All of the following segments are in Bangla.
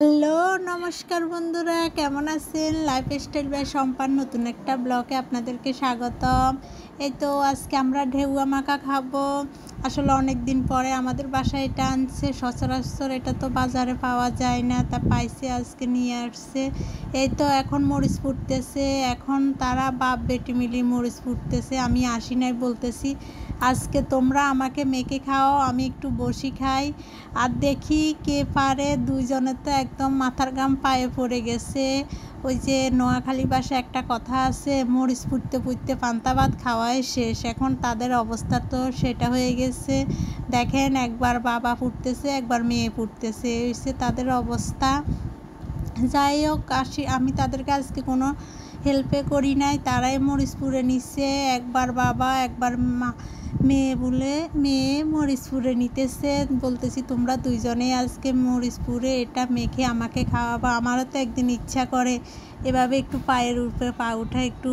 হ্যালো নমস্কার বন্ধুরা, কেমন আছেন? লাইফস্টাইল বাই সম্পার নতুন একটা ব্লগে আপনাদেরকে স্বাগতম। এই তো আজকে আমরা ঢেউয়া মাখা খাবো। আসলে অনেক দিন পরে আমাদের বাসায় এটা আনছে। সচরাচর এটা তো বাজারে পাওয়া যায় না, তা পাইছে, আজকে নিয়ে আসছে। এই তো এখন মরিচ ফুটতেছে, এখন তারা বাপ বেটি মিলি মরিচ ফুটতেছে। আমি আসি নাই বলতেছি, আজকে তোমরা আমাকে মেখে খাও, আমি একটু বসি খাই আর দেখি কে পারে। দুইজনের তো একদম মাথার ঘাম পায়ে পড়ে গেছে। ওই যে নোয়াখালী ভাষায় একটা কথা আছে, মরিচ ফুটতে ফুটতে পান্তা ভাত খাওয়াই শেষ। এখন তাদের অবস্থা তো সেটা হয়ে গেছে। দেখেন, একবার বাবা ফুটতেছে, একবার মেয়ে ফুটতেছে, এই হচ্ছে তাদের অবস্থা। যাই হোক, আসি, আমি তাদেরকে আজকে কোনো হেল্পে করি নাই, তারাই মরিচ পুড়ে নিচ্ছে। একবার বাবা, একবার মেয়ে বলে মেয়ে মরিচ পুড়ে নিতেছে। বলতেছি, তোমরা দুইজনেই আজকে মরিচ পুড়ে এটা মেখে আমাকে খাওয়াবো। আমারও তো একদিন ইচ্ছা করে এভাবে একটু পায়ের উপরে পা উঠা, একটু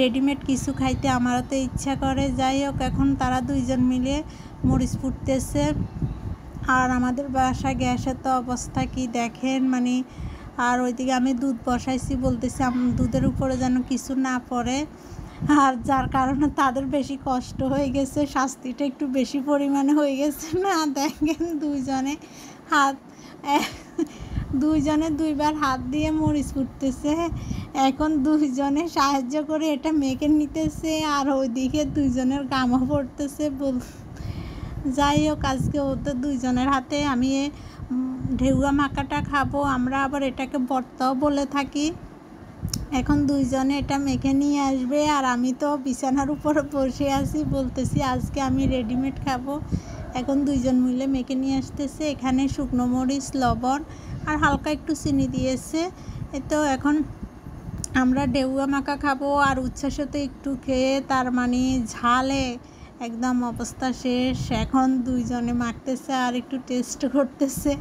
রেডিমেড কিছু খাইতে, আমারও তো ইচ্ছা করে। যাই হোক, এখন তারা দুইজন মিলে মরিচ ফুটতেছে। আর আমাদের বাসায় গ্যাসের তো অবস্থা কি দেখেন, মানে। আর ওইদিকে আমি দুধ বসাইছি, বলতেছি দুধের উপরে যেন কিছু না পড়ে। আর যার কারণে তাদের বেশি কষ্ট হয়ে গেছে, শাস্তিটা একটু বেশি পরিমাণে হয়ে গেছে না। দেখেন, দুইজনে দুইবার হাত দিয়ে মরিচ ফুটতেছে। এখন দুইজনে সাহায্য করে এটা মেখে নিতেছে, আর ওইদিকে দুইজনের গামও পড়তেছে। যাই হোক, আজকে ওদের দুইজনের হাতে আমি ঢেউয়া মাখাটা খাবো। আমরা আবার এটাকে ভর্তাও বলে থাকি। এখন দুইজনে এটা মেখে নিয়ে আসবে, আর আমি তো বিছানার উপর বসে আছি, বলতেছি আজকে আমি রেডিমেড খাবো। এখন দুইজন মিলে মেখে নিয়ে আসতেছে। এখানে শুকনো মরিচ, লবণ আর হালকা একটু চিনি দিয়েছে। তো এখন আমরা ঢেউয়া মাখা খাবো। আর উচ্ছ্বাসতে একটু খেয়ে, তার মানে ঝালে একদম অবস্থা শেষ। এখন দুইজনে মাখতেছে আর একটু টেস্ট করতেছে।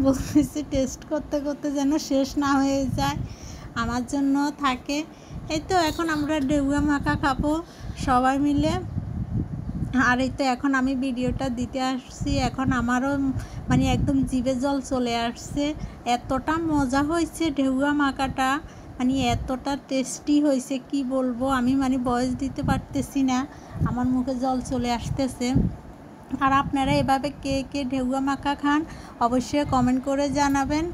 বলতেছে টেস্ট করতে করতে যেন শেষ না হয়ে যায়, আমার জন্য থাকে। এই তো এখন আমরা ঢেউয়া মাখা খাবো সবাই মিলে। আর এই তো এখন আমি ভিডিওটা দিতে আসছি, এখন আমারও মানে একদম জিভে জল চলে আসছে। এতটা মজা হয়েছে ঢেউয়া মাখাটা, মানে এতটা টেস্টি হয়েছে কি বলবো, আমি মানে ভয়েস দিতে পারতেছি না, আমার মুখে জল চলে আসতেছে। আর আপনারা এভাবে কে কে ঢেউয়া মাখা খান অবশ্যই কমেন্ট করে জানাবেন।